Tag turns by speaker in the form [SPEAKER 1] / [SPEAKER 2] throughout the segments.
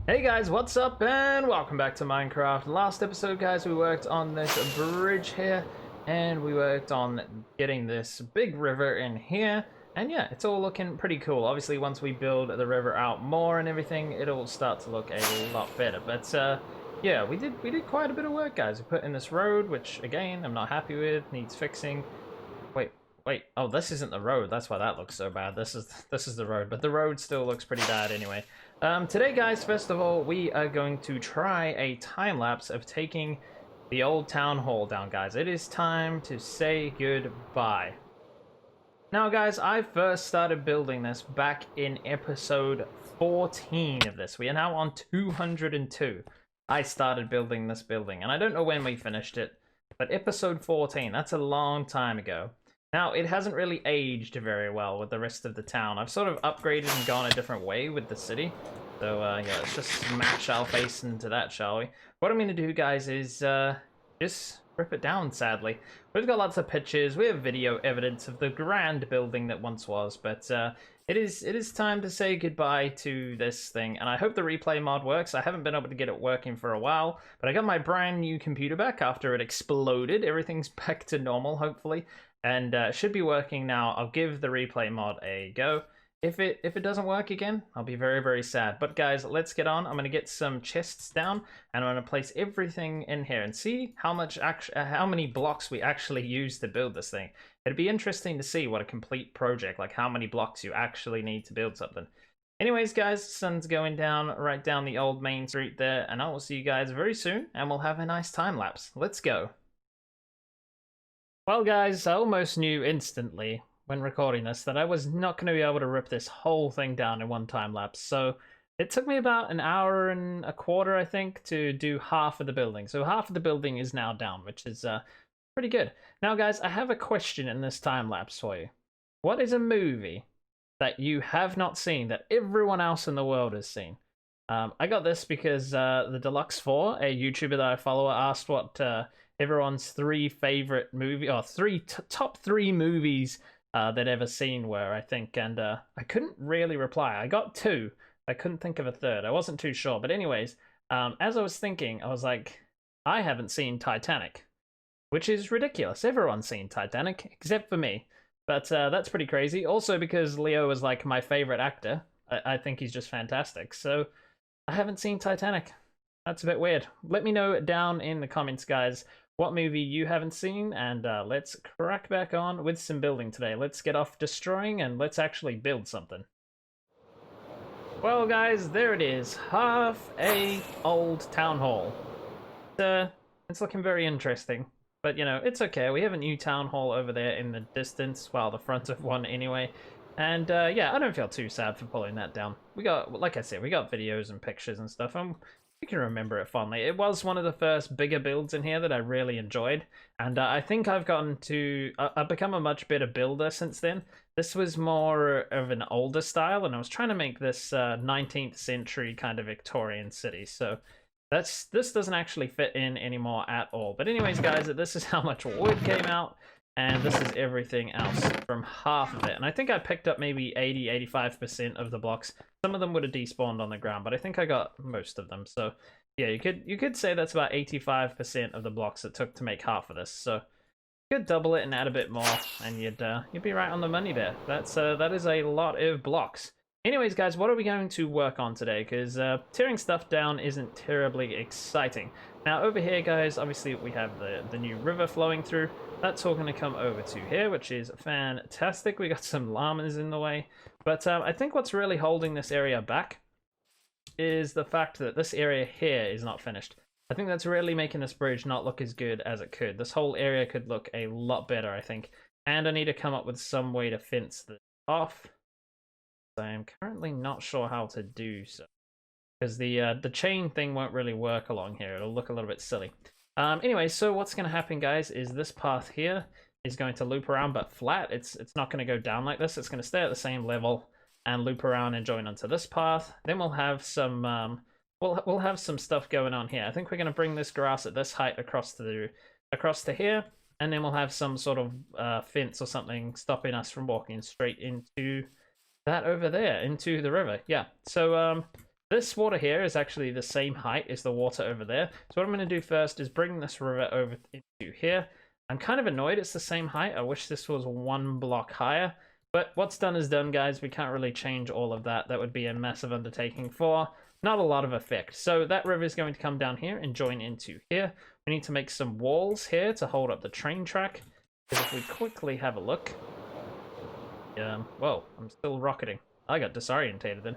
[SPEAKER 1] Hey guys, what's up and welcome back to Minecraft. Last episode guys, we worked on this bridge here and we worked on getting this big river in here, and yeah, it's all looking pretty cool. Obviously once we build the river out more and everything, it'll start to look a lot better. But yeah, we did quite a bit of work guys. We put in this road, which again I'm not happy with, needs fixing. Wait, oh, this isn't the road. That's why that looks so bad. This is the road, but the road still looks pretty bad anyway. Today, guys, first of all, we are going to try a time lapse of taking the old town hall down, guys. It is time to say goodbye. Now, guys, I first started building this back in episode 14 of this. We are now on 202. I started building this building, and I don't know when we finished it, but episode 14, that's a long time ago. Now, it hasn't really aged very well with the rest of the town. I've sort of upgraded and gone a different way with the city. So, yeah, let's just smash our face into that, shall we? What I'm going to do, guys, is just rip it down, sadly. We've got lots of pictures. We have video evidence of the grand building that once was. But it is time to say goodbye to this thing. And I hope the replay mod works. I haven't been able to get it working for a while. But I got my brand new computer back after it exploded. Everything's back to normal, hopefully. And should be working now. I'll give the replay mod a go. If it doesn't work again, I'll be very, very sad. But guys, let's get on. I'm going to get some chests down, and I'm going to place everything in here and see how many blocks we actually use to build this thing. It'd be interesting to see what a complete project, like how many blocks you actually need to build something. Anyways, guys, sun's going down right down the old main street there, and I will see you guys very soon, and we'll have a nice time lapse. Let's go. Well, guys, I almost knew instantly when recording this that I was not going to be able to rip this whole thing down in one time lapse. So it took me about an hour and a quarter, I think, to do half of the building. So half of the building is now down, which is pretty good. Now, guys, I have a question in this time lapse for you. What is a movie that you have not seen that everyone else in the world has seen? I got this because the Deluxe 4, a YouTuber that I follow, asked what everyone's three favorite movie or top three movies they'd ever seen were, I think, and I couldn't really reply. I got two. I couldn't think of a third. I wasn't too sure. But anyways, as I was thinking, I was like, I haven't seen Titanic, which is ridiculous. Everyone's seen Titanic except for me. But that's pretty crazy. Also because Leo is like my favorite actor. I think he's just fantastic. So I haven't seen Titanic. That's a bit weird. Let me know down in the comments, guys, what movie you haven't seen, and let's crack back on with some building today. Let's get off destroying and let's actually build something. Well, guys, there it is. Half a old town hall. It's looking very interesting, but you know, it's okay. We have a new town hall over there in the distance, well, the front of one anyway. And yeah, I don't feel too sad for pulling that down. We got, like I said, we got videos and pictures and stuff, and we can remember it fondly. It was one of the first bigger builds in here that I really enjoyed, and I think I've become a much better builder since then. This was more of an older style, and I was trying to make this 19th century kind of Victorian city, so this doesn't actually fit in anymore at all. But anyways, guys, this is how much wood came out. And this is everything else from half of it. And I think I picked up maybe 80-85% of the blocks. Some of them would have despawned on the ground, but I think I got most of them. So yeah, you could say that's about 85% of the blocks it took to make half of this. So you could double it and add a bit more, and you'd be right on the money there. That is a lot of blocks. Anyways, guys, what are we going to work on today? Because tearing stuff down isn't terribly exciting. Now, over here, guys, obviously we have the new river flowing through. That's all going to come over to here, which is fantastic. We got some llamas in the way. But I think what's really holding this area back is the fact that this area here is not finished. I think that's really making this bridge not look as good as it could. This whole area could look a lot better, I think. And I need to come up with some way to fence this off. I'm currently not sure how to do so, because the chain thing won't really work along here. It'll look a little bit silly. Anyway, so what's going to happen, guys, is this path here is going to loop around but flat. It's not going to go down like this. It's going to stay at the same level and loop around and join onto this path. Then we'll have some we'll have some stuff going on here. I think we're going to bring this grass at this height across to here, and then we'll have some sort of fence or something stopping us from walking straight into that over there, into the river. Yeah, so This water here is actually the same height as the water over there. So what I'm going to do first is bring this river over into here. I'm kind of annoyed it's the same height. I wish this was 1 block higher. But what's done is done, guys. We can't really change all of that. That would be a massive undertaking for not a lot of effect. So that river is going to come down here and join into here. We need to make some walls here to hold up the train track. Because if we quickly have a look... whoa, I'm still rocketing. I got disorientated then.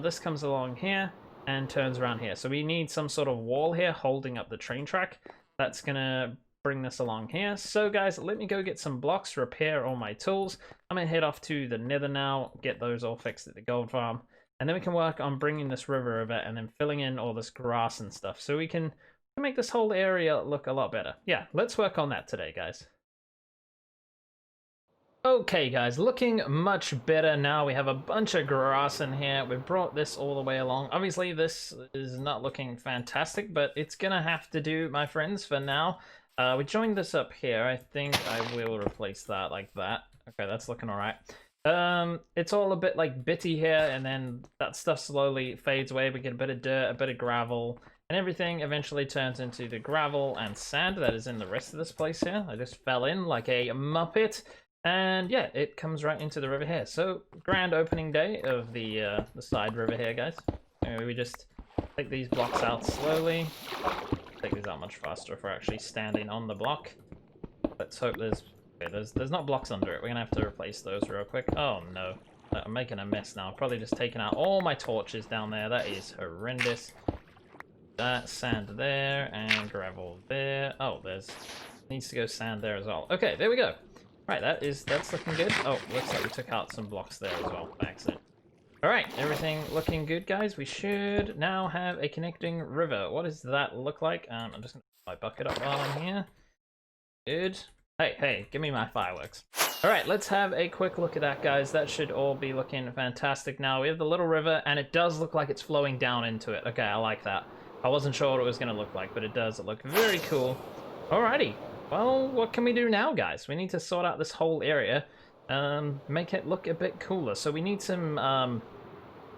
[SPEAKER 1] This comes along here and turns around here. So we need some sort of wall here holding up the train track. That's going to bring this along here. So guys, let me go get some blocks, repair all my tools. I'm going to head off to the nether now, get those all fixed at the gold farm. And then we can work on bringing this river over and then filling in all this grass and stuff. So we can make this whole area look a lot better. Yeah, let's work on that today, guys. Okay guys, looking much better now. We have a bunch of grass in here. We've brought this all the way along. Obviously this is not looking fantastic, but it's gonna have to do, my friends, for now. We joined this up here. I think I will replace that like that. Okay, that's looking alright. It's all a bit like bitty here, and then that stuff slowly fades away. We get a bit of dirt, a bit of gravel, and everything eventually turns into the gravel and sand that is in the rest of this place here. I just fell in like a muppet. And yeah, it comes right into the river here. So, grand opening day of the side river here, guys. We just take these blocks out slowly. Take these out much faster if we're actually standing on the block. Let's hope there's... Okay, there's not blocks under it. We're gonna have to replace those real quick. Oh no, I'm making a mess now. Probably just taking out all my torches down there. That is horrendous. That sand there and gravel there. Oh, needs to go sand there as well. Okay, there we go. Right, that's looking good. Oh, looks like we took out some blocks there as well by accident. Alright, everything looking good, guys. We should now have a connecting river. What does that look like? I'm just gonna put my bucket up while I'm here. Good. Hey, give me my fireworks. Alright, let's have a quick look at that, guys. That should all be looking fantastic now. We have the little river, and it does look like it's flowing down into it. Okay, I like that. I wasn't sure what it was gonna look like, but it does. It look very cool. Alrighty. Well, what can we do now, guys? We need to sort out this whole area, make it look a bit cooler. So we need some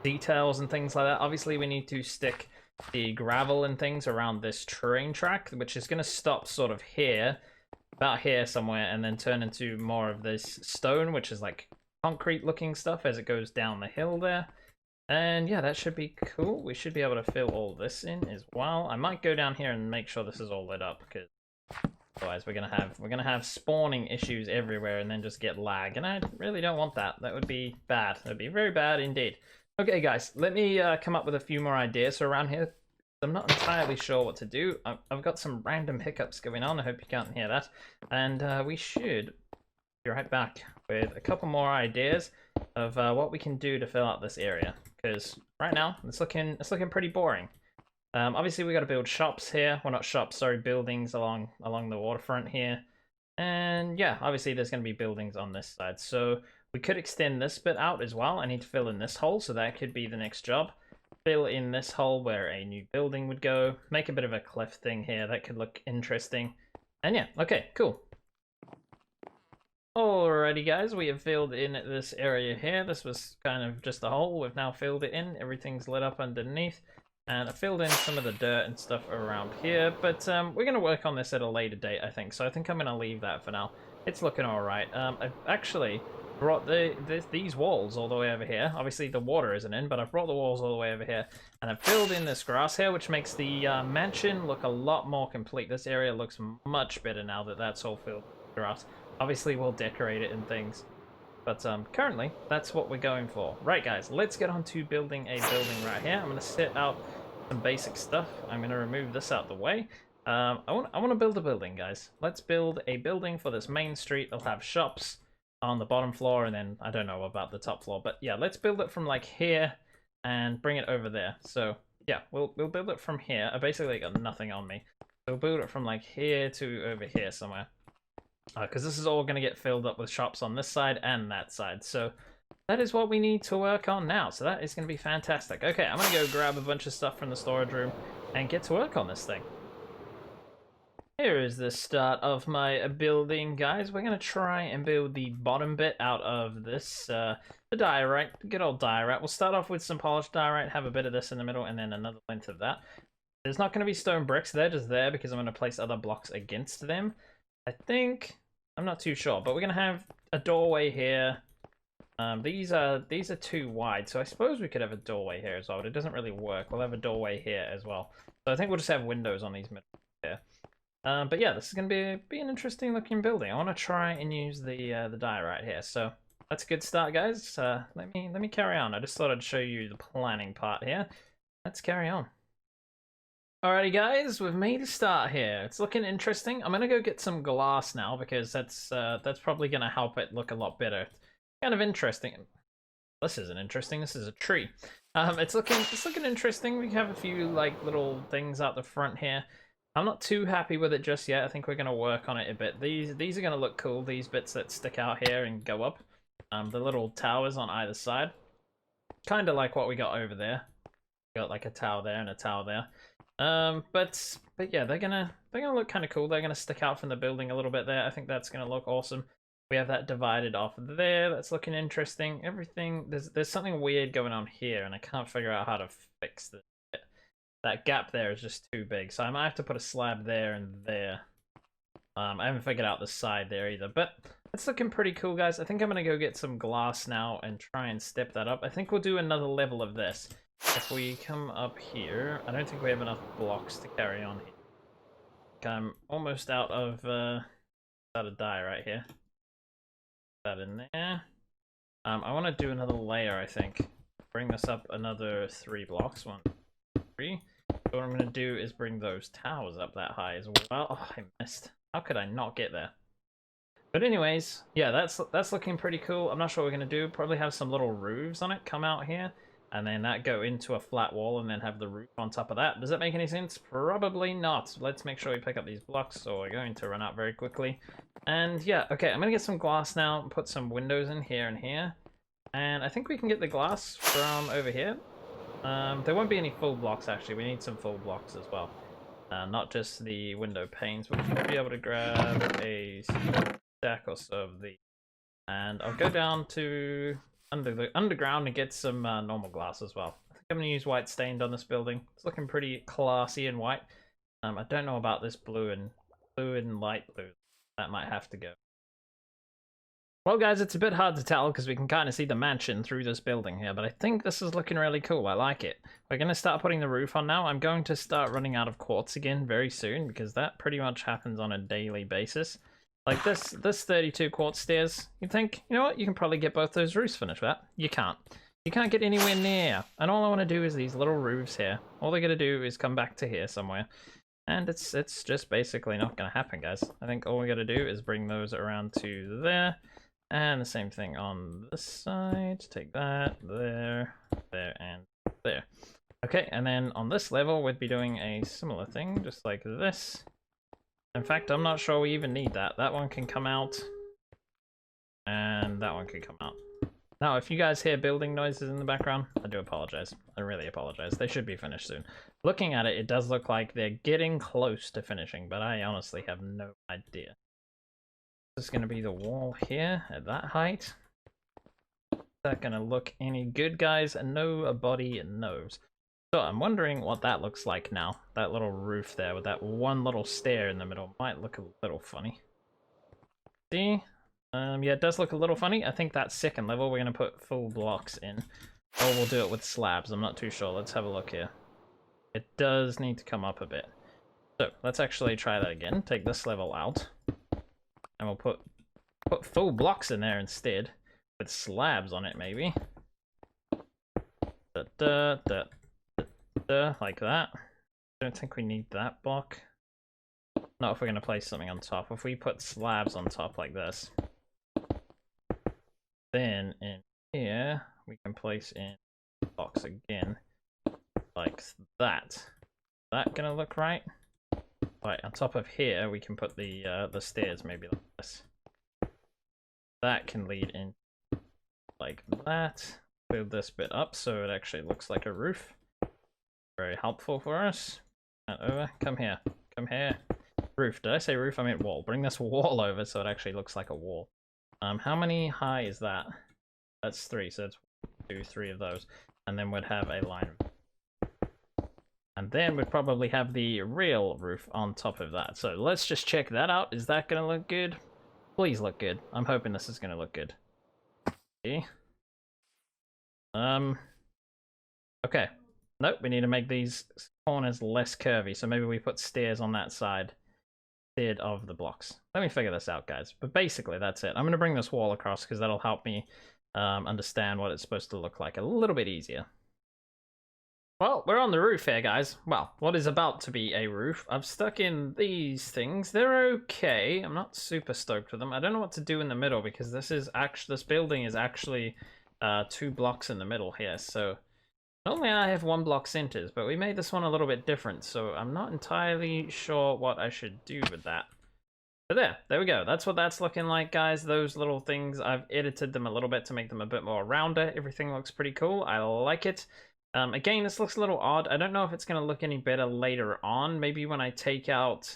[SPEAKER 1] details and things like that. Obviously, we need to stick the gravel and things around this train track, which is going to stop sort of here, about here somewhere, and then turn into more of this stone, which is like concrete-looking stuff as it goes down the hill there. And yeah, that should be cool. We should be able to fill all this in as well. I might go down here and make sure this is all lit up, because... otherwise, we're gonna have spawning issues everywhere, and then just get lag, and I really don't want that. That would be bad. That would be very bad indeed. Okay, guys, let me come up with a few more ideas. So around here, I'm not entirely sure what to do. I've got some random hiccups going on. I hope you can't hear that. And we should be right back with a couple more ideas of what we can do to fill out this area. Because right now, it's looking pretty boring. Obviously we got to build shops here. Well, not shops, sorry, buildings along the waterfront here. And yeah, obviously there's going to be buildings on this side. So we could extend this bit out as well. I need to fill in this hole, so that could be the next job. Fill in this hole where a new building would go. Make a bit of a cliff thing here. That could look interesting. And yeah, okay, cool. Alrighty guys, we have filled in this area here. This was kind of just a hole. We've now filled it in. Everything's lit up underneath. And I filled in some of the dirt and stuff around here, but we're going to work on this at a later date, I think. So I think I'm going to leave that for now. It's looking alright. I've actually brought these walls all the way over here. Obviously the water isn't in, but I've brought the walls all the way over here. And I've filled in this grass here, which makes the mansion look a lot more complete. This area looks much better now that that's all filled with grass. Obviously we'll decorate it and things. But currently, that's what we're going for. Right, guys, let's get on to building a building right here. I'm going to set out some basic stuff. I'm going to remove this out the way. I want to build a building, guys. Let's build a building for this main street. It'll have shops on the bottom floor, and then I don't know about the top floor. But yeah, let's build it from like here and bring it over there. So yeah, we'll build it from here. I basically got nothing on me. So we'll build it from like here to over here somewhere. Because this is all going to get filled up with shops on this side and that side. So that is what we need to work on now. So that is going to be fantastic. Okay, I'm going to go grab a bunch of stuff from the storage room and get to work on this thing. Here is the start of my building, guys. We're going to try and build the bottom bit out of this, the diorite, good old diorite. We'll start off with some polished diorite, have a bit of this in the middle, and then another length of that. There's not going to be stone bricks, they're just there because I'm going to place other blocks against them. I think, I'm not too sure, but we're going to have a doorway here. These are too wide, so I suppose we could have a doorway here as well, but it doesn't really work. We'll have a doorway here as well. So I think we'll just have windows on these middle here. But yeah, this is going to be an interesting looking building. I want to try and use the diorite here. So that's a good start, guys. Let me carry on. I just thought I'd show you the planning part here. Let's carry on. Alrighty, guys, we've made a start here. It's looking interesting. I'm gonna go get some glass now because that's probably gonna help it look a lot better. Kind of interesting. This isn't interesting. This is a tree. It's looking interesting. We have a few like little things out the front here. I'm not too happy with it just yet. I think we're going to work on it a bit. These are going to look cool, these bits that stick out here and go up. The little towers on either side. Kind of like what we got over there. Got like a tower there and a tower there. But yeah, they're gonna look kind of cool. They're going to stick out from the building a little bit there. I think that's going to look awesome. We have that divided off there. That's looking interesting. Everything, there's something weird going on here, and I can't figure out how to fix this. That gap there is just too big, so I might have to put a slab there and there. I haven't figured out the side there either, but it's looking pretty cool, guys. I think I'm going to go get some glass now and try and step that up. I think we'll do another level of this. If we come up here, I don't think we have enough blocks to carry on here. I'm almost out of die right here. That in there. I want to do another layer, I think. Bring this up another 3 blocks. 1, 3. So what I'm going to do is bring those towers up that high as well. Oh, I missed. How could I not get there? But anyways, yeah, that's looking pretty cool. I'm not sure what we're going to do. Probably have some little roofs on it come out here. And then that go into a flat wall and then have the roof on top of that. Does that make any sense? Probably not. Let's make sure we pick up these blocks, so we're going to run out very quickly. And yeah, okay, I'm going to get some glass now and put some windows in here and here. And I think we can get the glass from over here. There won't be any full blocks, actually. We need some full blocks as well. Not just the window panes, but we should be able to grab a stack or so of these. And I'll go down to underground and get some normal glass as well. I think I'm going to use white stained on this building. It's looking pretty classy and white. I don't know about this blue and light blue. That might have to go. Well, guys, it's a bit hard to tell because we can kind of see the mansion through this building here, but I think this is looking really cool. I like it. We're going to start putting the roof on now. I'm going to start running out of quartz again very soon because that pretty much happens on a daily basis. Like this 32 quartz stairs, you think, you know what, you can probably get both those roofs finished with that. You can't. You can't get anywhere near. And all I want to do is these little roofs here. All they're going to do is come back to here somewhere. And it's just basically not going to happen, guys. I think all we got to do is bring those around to there. And the same thing on this side. Take that, there, and there. Okay, and then on this level, we'd be doing a similar thing, just like this. In fact, I'm not sure we even need that. That one can come out. And that one can come out. Now, if you guys hear building noises in the background, I do apologize. I really apologize. They should be finished soon. Looking at it, it does look like they're getting close to finishing, but I honestly have no idea. This is going to be the wall here at that height. Is that going to look any good, guys? Nobody knows. So I'm wondering what that looks like now. That little roof there with that one little stair in the middle might look a little funny. See? Yeah, it does look a little funny. I think that second level we're going to put full blocks in. Or we'll do it with slabs. I'm not too sure. Let's have a look here. It does need to come up a bit. So let's actually try that again. Take this level out. And we'll put full blocks in there instead. With slabs on it, maybe. Like that. Don't think we need that block. Not if we're going to place something on top. If we put slabs on top like this, then in here we can place in blocks again like that. Is that going to look right? Right, on top of here we can put the stairs maybe like this. That can lead in like that. Build this bit up so it actually looks like a roof. Very helpful for us. Over. Come here. Come here. Roof. Did I say roof? I meant wall. Bring this wall over so it actually looks like a wall. How many high is that? That's 3, so it's 2, 3 of those. And then we'd have a line. And then we'd probably have the real roof on top of that. So let's just check that out. Is that going to look good? Please look good. I'm hoping this is going to look good. Okay. Okay. Nope, we need to make these corners less curvy. So maybe we put stairs on that side instead of the blocks. Let me figure this out, guys. But basically, that's it. I'm going to bring this wall across because that'll help me understand what it's supposed to look like a little bit easier. Well, we're on the roof here, guys. Well, what is about to be a roof. I've stuck in these things. They're okay. I'm not super stoked with them. I don't know what to do in the middle because this building is actually 2 blocks in the middle here. So normally I have 1 block centers, but we made this one a little bit different. So I'm not entirely sure what I should do with that. But there we go. That's what that's looking like, guys. Those little things, I've edited them a little bit to make them a bit more rounder. Everything looks pretty cool. I like it. Again, this looks a little odd. I don't know if it's going to look any better later on. Maybe when I take out,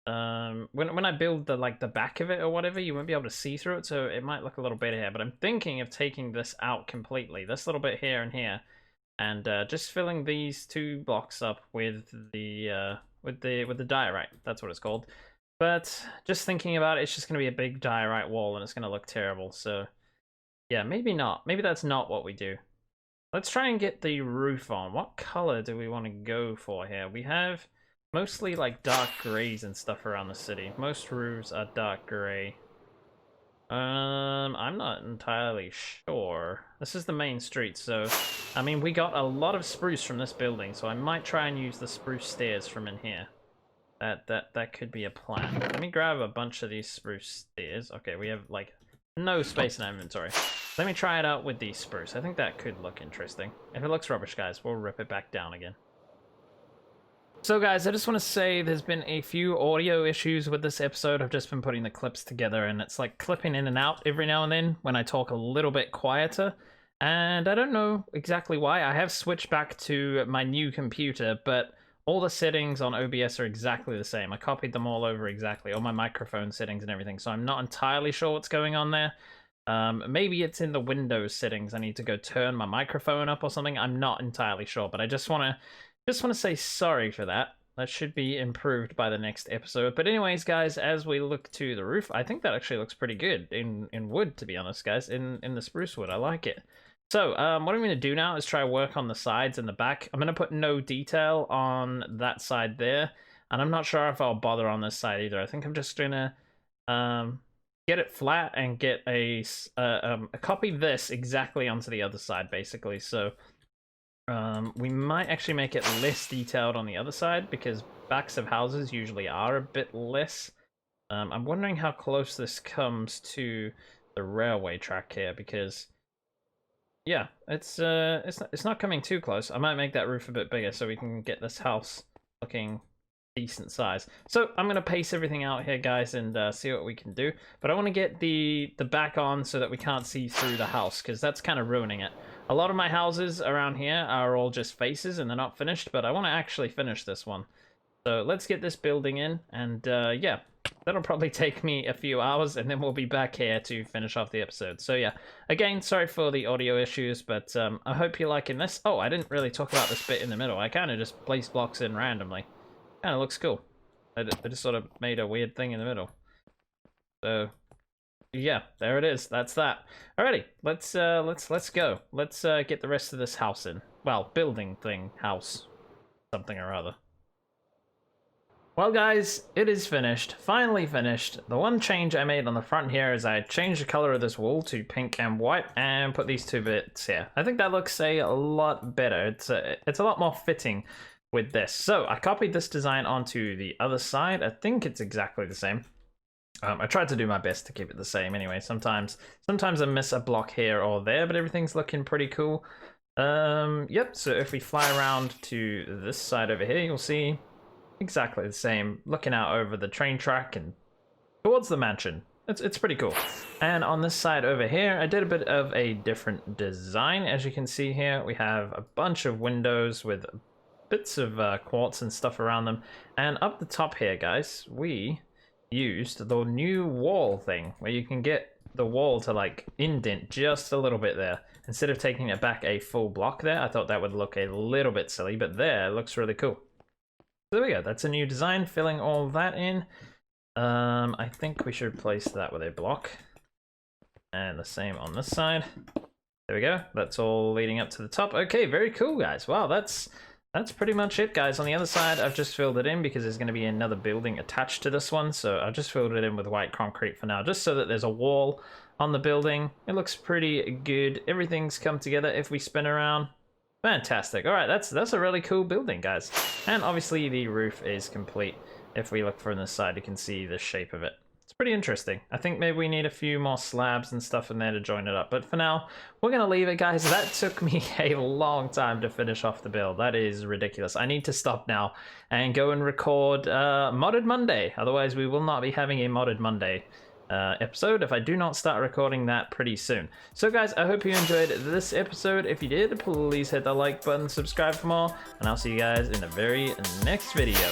[SPEAKER 1] when I build the back of it or whatever, you won't be able to see through it, so it might look a little better here. But I'm thinking of taking this out completely, this little bit here and here, and just filling these 2 blocks up with the diorite. That's what it's called. But just thinking about it, it's just going to be a big diorite wall, and it's going to look terrible. So yeah, maybe not. Maybe that's not what we do. Let's try and get the roof on. What color do we want to go for here? We have mostly like dark grays and stuff around the city. Most roofs are dark gray. I'm not entirely sure. This is the main street, so I mean we got a lot of spruce from this building, so I might try and use the spruce stairs from in here. That could be a plan. Let me grab a bunch of these spruce stairs. Okay, we have like no space in our inventory. Let me try it out with the spruce. I think that could look interesting. If it looks rubbish, guys, we'll rip it back down again. So guys, I just want to say there's been a few audio issues with this episode. I've just been putting the clips together and it's like clipping in and out every now and then when I talk a little bit quieter. And I don't know exactly why. I have switched back to my new computer, but all the settings on OBS are exactly the same. I copied them all over exactly, all my microphone settings and everything, so I'm not entirely sure what's going on there. Maybe it's in the Windows settings. I need to go turn my microphone up or something. I'm not entirely sure, but I just want to say sorry for that. That should be improved by the next episode. But anyways, guys, as we look to the roof, I think that actually looks pretty good in wood, to be honest, guys. In the spruce wood, I like it. So, what I'm going to do now is try work on the sides and the back. I'm going to put no detail on that side there, and I'm not sure if I'll bother on this side either. I think I'm just going to get it flat and get a copy this exactly onto the other side, basically. So, we might actually make it less detailed on the other side, because backs of houses usually are a bit less. I'm wondering how close this comes to the railway track here, because yeah, it's not coming too close. I might make that roof a bit bigger so we can get this house looking decent size. So I'm gonna pace everything out here, guys, and see what we can do. But I want to get the back on so that we can't see through the house, because that's kind of ruining it. A lot of my houses around here are all just faces and they're not finished, but I want to actually finish this one. So let's get this building in, and yeah, that'll probably take me a few hours, and then we'll be back here to finish off the episode. So yeah, again, sorry for the audio issues, but I hope you're liking this. Oh, I didn't really talk about this bit in the middle. I kind of just placed blocks in randomly. Kind of looks cool. I just sort of made a weird thing in the middle. So yeah, there it is. That's that. Alrighty, let's go. Let's get the rest of this house in. Well, building thing, house, something or other. Well, guys, it is finished. Finally finished. The one change I made on the front here is I changed the color of this wall to pink and white and put these 2 bits here. I think that looks a lot better. It's a lot more fitting with this. So I copied this design onto the other side. I think it's exactly the same. I tried to do my best to keep it the same anyway. Sometimes I miss a block here or there, but everything's looking pretty cool. Yep, so if we fly around to this side over here, you'll see exactly the same, looking out over the train track and towards the mansion. It's pretty cool. And on this side over here, I did a bit of a different design. As you can see here, we have a bunch of windows with bits of quartz and stuff around them. And up the top here, guys, we used the new wall thing where you can get the wall to like indent just a little bit there. Instead of taking it back a full block there, I thought that would look a little bit silly, but there, it looks really cool. So there we go, that's a new design, filling all that in. I think we should replace that with a block. And the same on this side. There we go, that's all leading up to the top. Okay, very cool, guys. Wow, that's pretty much it, guys. On the other side, I've just filled it in because there's going to be another building attached to this one. So I've just filled it in with white concrete for now, just so that there's a wall on the building. It looks pretty good. Everything's come together if we spin around. Fantastic. All right, that's a really cool building, guys. And obviously the roof is complete. If we look from this side, you can see the shape of it. It's pretty interesting. I think maybe we need a few more slabs and stuff in there to join it up. But for now, we're going to leave it, guys. That took me a long time to finish off the build. That is ridiculous. I need to stop now and go and record Modded Monday. Otherwise, we will not be having a Modded Monday episode if I do not start recording that pretty soon. So, guys, I hope you enjoyed this episode. If you did, please hit the like button, subscribe for more, and I'll see you guys in the very next video.